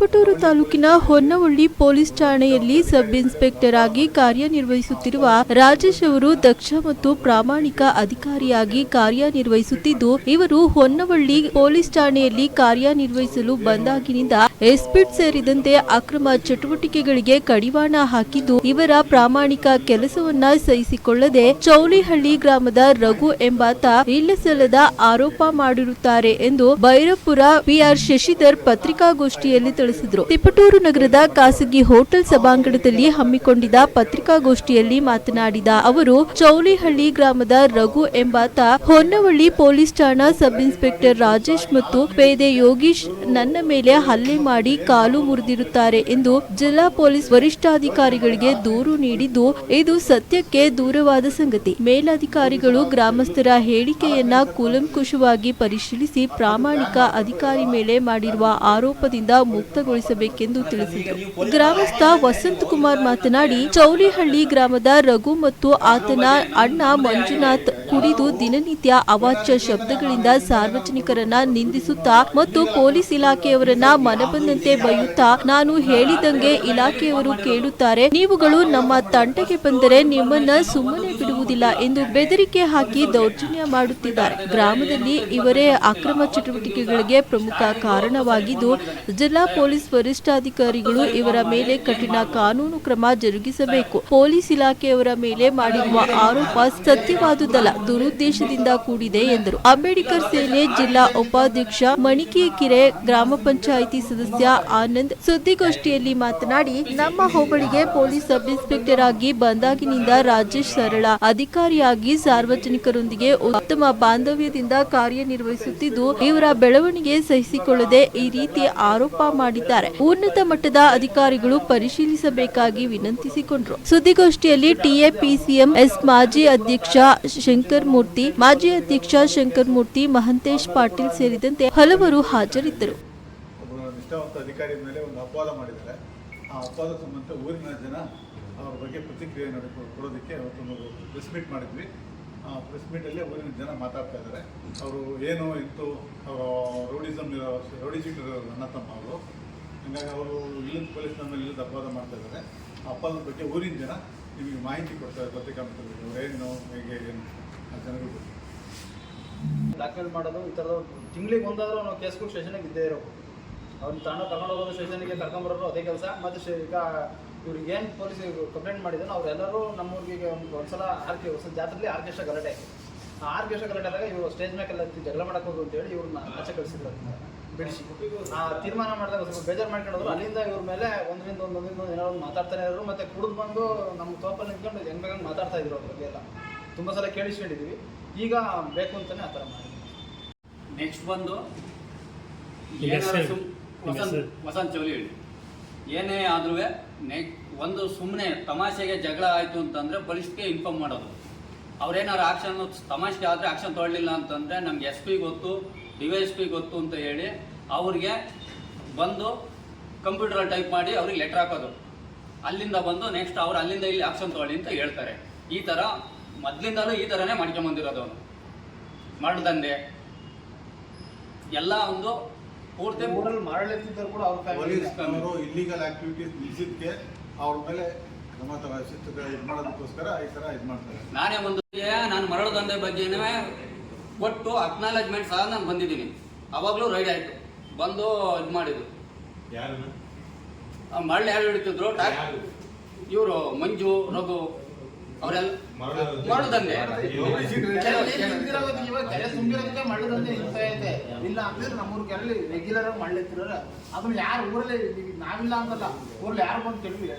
ತಿಪಟೂರು ತಾಲೂಕಿನ ಹೊನ್ನವಳ್ಳಿ ಪೊಲೀಸ್ ಠಾಣೆಯಲ್ಲಿ sub inspector ಆಗಿ ಕಾರ್ಯನಿರ್ವಹಿಸುತ್ತಿರುವ ರಾಜೇಶ್ ಅವರು ದಕ್ಷ ಮತ್ತು ಪ್ರಾಮಾಣಿಕ ಅಧಿಕಾರಿಯಾಗಿ ಕಾರ್ಯನಿರ್ವಹಿಸುತ್ತಿದ್ದು, ಇವರು ಹೊನ್ನವಳ್ಳಿ ಪೊಲೀಸ್ ಠಾಣೆಯಲ್ಲಿ ಕಾರ್ಯನಿರ್ವಹಿಸಲು ಬಂದಾಗಿನಿಂದ ಎಸ್ಪಿಟ್ ಸೇರಿದಂತೆ ಅಕ್ರಮ ಚಟುವಟಿಕೆಗಳಿಗೆ ಕಡಿವಾಣ ಹಾಕಿದ್ದು, ಇವರ ಪ್ರಾಮಾಣಿಕ ಕೆಲಸವನ್ನ ಸಹಿಸಿಕೊಳ್ಳದೆ ಚೌಲಿಹಳ್ಳಿ ಗ್ರಾಮದ ರಘು ಎಂಬಾತ ಇಲ್ಲಸಲ್ಲದ ಆರೋಪ ಮಾಡಿರುತ್ತಾರೆ ಎಂದು ಭೈರಪುರ ಪಿಆರ್ ಶಶಿಧರ್ ಪತ್ರಿಕಾಗೋಷ್ಠಿಯಲ್ಲಿ ತಿಳಿಸಿದರು. ತಿಪಟೂರು ನಗರದ ಖಾಸಗಿ ಹೋಟೆಲ್ ಸಭಾಂಗಣದಲ್ಲಿ ಹಮ್ಮಿಕೊಂಡಿದ್ದ ಪತ್ರಿಕಾಗೋಷ್ಠಿಯಲ್ಲಿ ಮಾತನಾಡಿದ ಅವರು, ಚೌಲಿಹಳ್ಳಿ ಗ್ರಾಮದ ರಘು ಎಂಬಾತ ಹೊನ್ನವಳ್ಳಿ ಪೊಲೀಸ್ ಠಾಣಾ ಸಬ್ ಇನ್ಸ್ಪೆಕ್ಟರ್ ರಾಜೇಶ್ ಮತ್ತು ಪೇದೆ ಯೋಗೀಶ್ ನನ್ನ ಮೇಲೆ ಹಲ್ಲೆ ಮಾಡಿ ಕಾಲು ಮುರಿದಿರುತ್ತಾರೆ ಎಂದು ಜಿಲ್ಲಾ ಪೊಲೀಸ್ ವರಿಷ್ಠಾಧಿಕಾರಿಗಳಿಗೆ ದೂರು ನೀಡಿದ್ದು, ಇದು ಸತ್ಯಕ್ಕೆ ದೂರವಾದ ಸಂಗತಿ. ಮೇಲಧಿಕಾರಿಗಳು ಗ್ರಾಮಸ್ಥರ ಹೇಳಿಕೆಯನ್ನ ಕೂಲಂಕುಷವಾಗಿ ಪರಿಶೀಲಿಸಿ ಪ್ರಾಮಾಣಿಕ ಅಧಿಕಾರಿ ಮೇಲೆ ಮಾಡಿರುವ ಆರೋಪದಿಂದ ಮುಕ್ತಗೊಳಿಸಬೇಕೆಂದು ತಿಳಿಸಿದರು. ಗ್ರಾಮಸ್ಥ ವಸಂತ್ ಕುಮಾರ್ ಮಾತನಾಡಿ, ಚೌಲಿಹಳ್ಳಿ ಗ್ರಾಮದ ರಘು ಮತ್ತು ಆತನ ಅಣ್ಣ ಮಂಜುನಾಥ್ ಕುಡಿದು ದಿನನಿತ್ಯ ಅವಾಚ್ಯ ಶಬ್ದಗಳಿಂದ ಸಾರ್ವಜನಿಕರನ್ನ ನಿಂದಿಸುತ್ತಾ ಮತ್ತು ಪೊಲೀಸ್ ಇಲಾಖೆಯವರನ್ನ ಮನಬಂದಂತೆ ಬೈಯುತ್ತಾ, ನಾನು ಹೇಳಿದಂಗೆ ಇಲಾಖೆಯವರು ಕೇಳುತ್ತಾರೆ, ನೀವುಗಳು ನಮ್ಮ ತಂಟೆಗೆ ಬಂದರೆ ನಿಮ್ಮನ್ನ ಸುಮ್ಮನೆ ಬಿಡುವುದಿಲ್ಲ ಎಂದು ಬೆದರಿಕೆ ಹಾಕಿ ದೌರ್ಜನ್ಯ ಮಾಡುತ್ತಿದ್ದಾರೆ. ಗ್ರಾಮದಲ್ಲಿ ಇವರೇ ಅಕ್ರಮ ಚಟುವಟಿಕೆಗಳಿಗೆ ಪ್ರಮುಖ ಕಾರಣವಾಗಿದ್ದು, ಜಿಲ್ಲಾ ಪೊಲೀಸ್ ವರಿಷ್ಠಾಧಿಕಾರಿಗಳು ಇವರ ಮೇಲೆ ಕಠಿಣ ಕಾನೂನು ಕ್ರಮ ಜರುಗಿಸಬೇಕು. ಪೊಲೀಸ್ ಇಲಾಖೆಯವರ ಮೇಲೆ ಮಾಡಿರುವ ಆರೋಪ ಸತ್ಯವಾದುದಲ್ಲ, ದುರುದ್ದೇಶದಿಂದ ಕೂಡಿದೆ ಎಂದರು. ಅಂಬೇಡ್ಕರ್ ಸೇನೆ ಜಿಲ್ಲಾ ಉಪಾಧ್ಯಕ್ಷ ಮಣಿಕೆಕೆರೆ, ಗ್ರಾಮ ಪಂಚಾಯಿತಿ ಸದಸ್ಯ ಆನಂದ್ ಸುದ್ದಿಗೋಷ್ಠಿಯಲ್ಲಿ ಮಾತನಾಡಿ, ನಮ್ಮ ಹೋಬಳಿಗೆ ಪೊಲೀಸ್ ಸಬ್ ಇನ್ಸ್ಪೆಕ್ಟರ್ ಆಗಿ ಬಂದಾಗಿನಿಂದ ರಾಜೇಶ್ ಸರಳ ಅಧಿಕಾರಿಯಾಗಿ ಸಾರ್ವಜನಿಕರೊಂದಿಗೆ ಉತ್ತಮ ಬಾಂಧವ್ಯದಿಂದ ಕಾರ್ಯನಿರ್ವಹಿಸುತ್ತಿದ್ದು, ಇವರ ಬೆಳವಣಿಗೆ ಸಹಿಸಿಕೊಳ್ಳದೆ ಈ ರೀತಿ ಆರೋಪ ಮಾಡಿದ್ದಾರೆ. ಉನ್ನತ ಮಟ್ಟದ ಅಧಿಕಾರಿಗಳು ಪರಿಶೀಲಿಸಬೇಕಾಗಿ ವಿನಂತಿಸಿಕೊಂಡರು. ಸುದ್ದಿಗೋಷ್ಠಿಯಲ್ಲಿ ಟಿಎಪಿಸಿಎಂಎಸ್ ಮಾಜಿ ಅಧ್ಯಕ್ಷ ಶಂಕರ್ ಮೂರ್ತಿ, ಮಹಂತೇಶ್ ಪಾಟೀಲ್ ಸೇರಿದಂತೆ ಹಲವರು ಹಾಜರಿದ್ದರು. ನಿಷ್ಠಾವಂತ ಅಧಿಕಾರಿ ಮೇಲೆ ಒಂದು ಅಪವಾದ ಮಾಡಿದ್ದಾರೆ. ಆ ಅಪವಾದ ಸಂಬಂಧ ಊರಿನ ಜನ ಅವ್ರ ಬಗ್ಗೆ ಪ್ರತಿಕ್ರಿಯೆ ಕೊಡೋದಕ್ಕೆ ಅವತ್ತೊಂದು ಪ್ರೆಸ್ ಮೀಟ್ ಮಾಡಿದ್ವಿ. ಆ ಪ್ರೆಸ್ ಮೀಟಲ್ಲಿ ಊರಿನ ಜನ ಮಾತಾಡ್ತಾ ಇದ್ದಾರೆ. ಅವರು ಏನು ಇತ್ತು, ಅವರು ರೌಡಿಜಿಟ್ ನನ್ನ ತಮ್ಮ ಅವರು, ಹಾಗಾಗಿ ಅವರು ಇಲ್ಲದ ಪೊಲೀಸ್ ಮೇಲೆ ಇಲ್ಲದ ಅಪವಾದ ಮಾಡ್ತಾ ಇದ್ದಾರೆ. ಆ ಅಪವಾದದ ಬಗ್ಗೆ ಊರಿನ ಜನ ನಿಮಗೆ ಮಾಹಿತಿ ಕೊಡ್ತಾರೆ ಪತ್ರಿಕಾಗೋಷ್ಠಿಯಲ್ಲಿ, ಏನು ಹೇಗೆ ಏನು ಆ ಜನಗಳು ಡಾಕ್ಯುಮೆಂಟ್ ಮಾಡೋದು ಈ ಥರದ ತಿಂಗಳಿಗೆ ಒಂದಾದರೂ ನಾವು ಕೇಸ್ಗಳು ಸ್ಟೇಷನಿಗೆ ಇದ್ದೇ ಇರೋ, ಅವ್ರನ್ನ ಕರ್ಕೊಂಡು ಹೋಗೋದು ಸ್ಟೇಷನಿಗೆ ಕರ್ಕೊಂಬರೋರು ಅದೇ ಕೆಲಸ. ಮತ್ತು ಈಗ ಇವ್ರಿಗೆ ಏನು ಪೊಲೀಸಿಗೆ ಕಂಪ್ಲೇಂಟ್ ಮಾಡಿದ್ರು ಅವರೆಲ್ಲರೂ ನಮ್ಮೂರಿಗೆ ಒಂದ್ಸಲ ಜಾತ್ರೆಯಲ್ಲಿ ಆರ್ಕೆಸ್ಟ್ರಾ ಗಲಾಟೆ, ಆ ಆರ್ಕೆಸ್ಟ್ರಾ ಗಲಾಟೆ ಆದಾಗ ಇವರು ಸ್ಟೇಜ್ ಮೇಲೆಲ್ಲ ಜಗಳ ಮಾಡಕ್ಕೆ ಹೋದ್ರು ಅಂತೇಳಿ ಇವ್ರನ್ನ ಆಚೆ ಕಳಿಸಿದ್ರು ಬಿಡಿಸಿ. ಆ ತೀರ್ಮಾನ ಮಾಡಿದಾಗ ಸ್ವಲ್ಪ ಬೇಜಾರು ಮಾಡ್ಕೊಂಡ್ರು. ಅಲ್ಲಿಂದ ಇವ್ರ ಮೇಲೆ ಒಂದರಿಂದ ಏನೋ ಮಾತಾಡ್ತಾನೆ ಇದ್ರು. ಮತ್ತು ಕುಡಿದು ಬಂದು ನಮ್ಮ ತೋಪಲ್ಲಿ ನಿಂತ್ಕೊಂಡು ಹೆಂಗೆ ಬೇಕಂಗೆ ಮಾತಾಡ್ತಾ ಇದ್ರು. ಅವ್ರ ಬಗ್ಗೆ ಎಲ್ಲ ತುಂಬ ಸಲ ಕೇಳಿಸ್ಕೊಂಡಿದ್ದೀವಿ. ಈಗ ಬೇಕು ಅಂತಲೇ ಆ ಥರ ಮಾಡಿ. ನೆಕ್ಸ್ಟ್ ಬಂದು ವಸಂತ್ ಚೌಲಿಹಳ್ಳಿ ಏನೇ ಆದ್ರೂ ಒಂದು ಸುಮ್ಮನೆ ತಮಾಷೆಗೆ ಜಗಳ ಆಯಿತು ಅಂತಂದರೆ ಪೊಲೀಸ್ಗೆ ಇನ್ಫಾರ್ಮ್ ಮಾಡೋದು. ಅವ್ರೇನಾದ್ರು ಆಕ್ಷನ್ ತಮಾಷೆಗೆ ಆದರೆ ಆಕ್ಷನ್ ತೊಗೊಳ್ಳಿಲ್ಲ ಅಂತಂದರೆ ನಮ್ಗೆ SP ಗೊತ್ತು, DYSP ಗೊತ್ತು ಅಂತ ಹೇಳಿ ಅವ್ರಿಗೆ ಬಂದು ಕಂಪ್ಯೂಟ್ರಲ್ಲಿ ಟೈಪ್ ಮಾಡಿ ಅವ್ರಿಗೆ ಲೆಟ್ರ್ ಹಾಕೋದು. ಅಲ್ಲಿಂದ ಬಂದು ನೆಕ್ಸ್ಟ್ ಅವ್ರು ಅಲ್ಲಿಂದ ಇಲ್ಲಿ ಆಕ್ಷನ್ ತೊಗೊಳ್ಳಿ ಅಂತ ಹೇಳ್ತಾರೆ. ಈ ಥರ ಮೊದಲಿಂದಲೂ ಈ ಥರನೇ ಮಾಡ್ಕೊಂಬಂದಿರೋದು. ಅವನು ಮಾಡ್ದಂದೆ ಎಲ್ಲ ಒಂದು ಪೂರ್ತಿ ಊರಲ್ಲಿ ಮಾಡಲಿತ್ತಿದ್ದರು ಕೂಡ ಅವರು ಇಲ್ಲಿಗಲ್ ಆಕ್ಟಿವಿಟೀಸ್ ನಿಲ್ಲಿಸಿದ್ದಕ್ಕೆ ಅವ್ರ ಮೇಲೆ ಕ್ರಮ ಇದು ಮಾಡೋದಕ್ಕೋಸ್ಕರ ಈ ಥರ ಇದು ಮಾಡ್ತಾರೆ. ನಾನೇ ನಾನು ಮರಳು ದಂಧೆ ಬಗ್ಗೆನೇ ಒಟ್ಟು ಅಕ್ನಾಲೇಜ್ಮೆಂಟ್ ಸಹ ನಾನು ಬಂದಿದ್ದೀನಿ. ಅವಾಗಲೂ ರೈಡ್ ಆಯಿತು, ಬಂದು ಇದು ಮಾಡಿದ್ರು. ಮರಳು ಯಾರು ಹಿಡಿತಿದ್ರು? ಇವರು ಮಂಜು, ರಘು ಅವರೆಲ್ಲ ಮರಳು ದಂಧೆ ತುಂಬಿರೋದಕ್ಕೆ ಮಳ್ಳದಂತೆ ನಿಲ್ತಾ ಇದೆ. ಇಲ್ಲ ಅಂತಂದ್ರೆ ನಮ್ಮೂರು ಕೆರಳಿ ರೆಗ್ಯುಲರ್ ಆಗಿ ಮಳ್ಳೆತ್ತಿರೋರು. ಅದನ್ನ ಯಾರು ಊರಲ್ಲಿ ನಾವಿಲ್ಲ ಅಂತಲ್ಲ, ಊರಲ್ಲಿ ಯಾರು ಬಂದು ಕೇಳಿದ್ರೆ